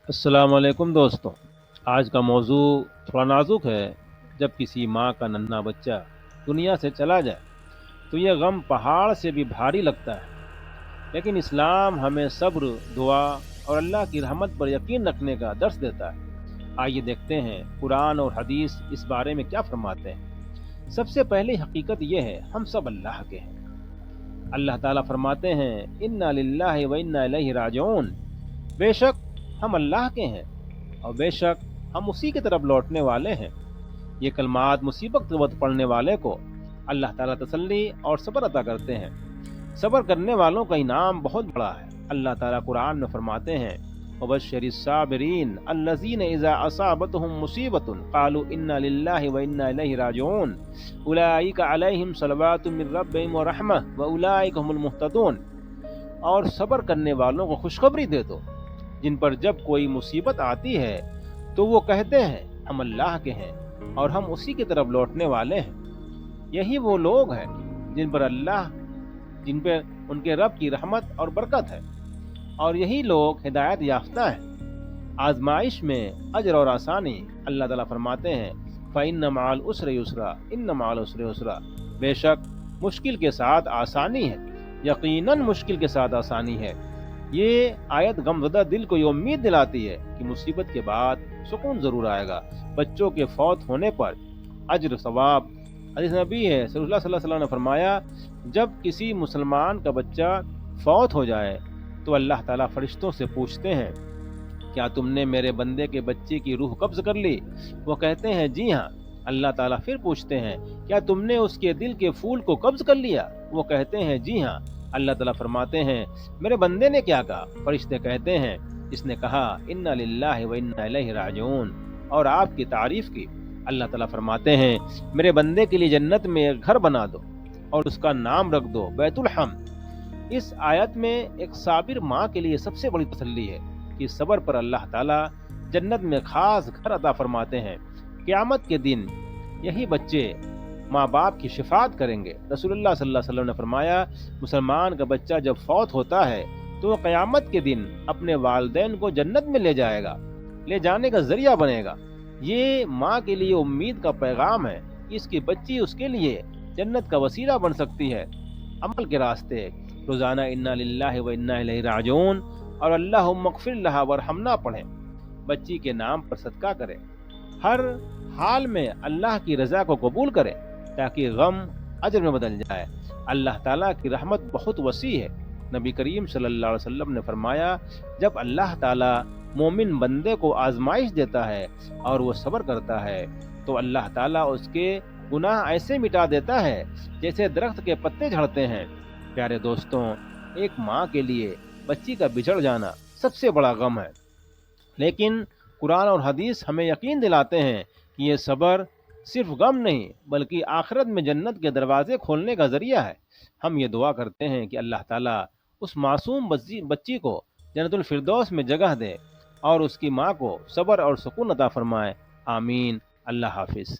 السلام علیکم دوستوں، آج کا موضوع تھوڑا نازک ہے۔ جب کسی ماں کا ننھا بچہ دنیا سے چلا جائے تو یہ غم پہاڑ سے بھی بھاری لگتا ہے، لیکن اسلام ہمیں صبر، دعا اور اللہ کی رحمت پر یقین رکھنے کا درس دیتا ہے۔ آئیے دیکھتے ہیں قرآن اور حدیث اس بارے میں کیا فرماتے ہیں۔ سب سے پہلی حقیقت یہ ہے، ہم سب اللہ کے ہیں۔ اللہ تعالیٰ فرماتے ہیں، انا للہ و انا الیہ راجعون، بے شک ہم اللہ کے ہیں اور بے شک ہم اسی کی طرف لوٹنے والے ہیں۔ یہ کلمات مصیبت کے وقت پڑھنے والے کو اللہ تعالیٰ تسلی اور صبر عطا کرتے ہیں۔ صبر کرنے والوں کا انعام بہت بڑا ہے۔ اللہ تعالیٰ قرآن میں فرماتے ہیں، وبشر الصابرین الذین اذا اصابتهم مصیبۃ قالوا انا للہ وانا الیہ راجعون اولئک علیہم صلوات من ربہم ورحمہ واولئک هم المہتدون۔ اور صبر کرنے والوں کو خوشخبری دے دو، جن پر جب کوئی مصیبت آتی ہے تو وہ کہتے ہیں ہم اللہ کے ہیں اور ہم اسی کی طرف لوٹنے والے ہیں۔ یہی وہ لوگ ہیں جن پہ ان کے رب کی رحمت اور برکت ہے، اور یہی لوگ ہدایت یافتہ ہیں۔ آزمائش میں اجر اور آسانی، اللہ تعالیٰ فرماتے ہیں، فَإِنَّ مَعَ الْعُسْرِ يُسْرًا إِنَّ مَعَ الْعُسْرِ يُسْرًا، بے شک مشکل کے ساتھ آسانی ہے، یقیناً مشکل کے ساتھ آسانی ہے۔ یہ آیت غمزدہ دل کو یہ امید دلاتی ہے کہ مصیبت کے بعد سکون ضرور آئے گا۔ بچوں کے فوت ہونے پر اجر ثواب، حدیث نبی ہے صلی اللہ علیہ وسلم نے فرمایا، جب کسی مسلمان کا بچہ فوت ہو جائے تو اللہ تعالیٰ فرشتوں سے پوچھتے ہیں، کیا تم نے میرے بندے کے بچے کی روح قبض کر لی؟ وہ کہتے ہیں جی ہاں۔ اللہ تعالیٰ پھر پوچھتے ہیں، کیا تم نے اس کے دل کے پھول کو قبض کر لیا؟ وہ کہتے ہیں جی ہاں۔ اللہ تعالیٰ فرماتے ہیں، میرے بندے نے کیا کہا؟ فرشتے کہتے ہیں، اس نے کہا انا للہ و انا الیہ راجعون، اور آپ کی تعریف کی۔ اللہ تعالیٰ فرماتے ہیں، میرے بندے کے لیے جنت میں ایک گھر بنا دو اور اس کا نام رکھ دو بیت الحمد۔ اس آیت میں ایک صابر ماں کے لیے سب سے بڑی تسلی ہے کہ صبر پر اللہ تعالیٰ جنت میں خاص گھر عطا فرماتے ہیں۔ قیامت کے دن یہی بچے ماں باپ کی شفاعت کریں گے۔ رسول اللہ صلی اللہ علیہ وسلم نے فرمایا، مسلمان کا بچہ جب فوت ہوتا ہے تو وہ قیامت کے دن اپنے والدین کو جنت میں لے جائے گا، لے جانے کا ذریعہ بنے گا۔ یہ ماں کے لیے امید کا پیغام ہے کہ اس کی بچی اس کے لیے جنت کا وسیلہ بن سکتی ہے۔ عمل کے راستے، روزانہ انا للہ و انا الیہ راجعون اور اللہم اغفر لہا وارحمنا پڑھیں، بچی کے نام پر صدقہ کریں، ہر حال میں اللہ کی رضا کو قبول کریں تاکہ غم اجر میں بدل جائے۔ اللہ تعالیٰ کی رحمت بہت وسیع ہے۔ نبی کریم صلی اللہ علیہ وسلم نے فرمایا، جب اللہ تعالیٰ مومن بندے کو آزمائش دیتا ہے اور وہ صبر کرتا ہے تو اللہ تعالیٰ اس کے گناہ ایسے مٹا دیتا ہے جیسے درخت کے پتے جھڑتے ہیں۔ پیارے دوستوں، ایک ماں کے لیے بچی کا بچھڑ جانا سب سے بڑا غم ہے، لیکن قرآن اور حدیث ہمیں یقین دلاتے ہیں کہ یہ صبر صرف غم نہیں بلکہ آخرت میں جنت کے دروازے کھولنے کا ذریعہ ہے۔ ہم یہ دعا کرتے ہیں کہ اللہ تعالیٰ اس معصوم بچی کو جنت الفردوس میں جگہ دے اور اس کی ماں کو صبر اور سکون عطا فرمائے۔ آمین۔ اللہ حافظ۔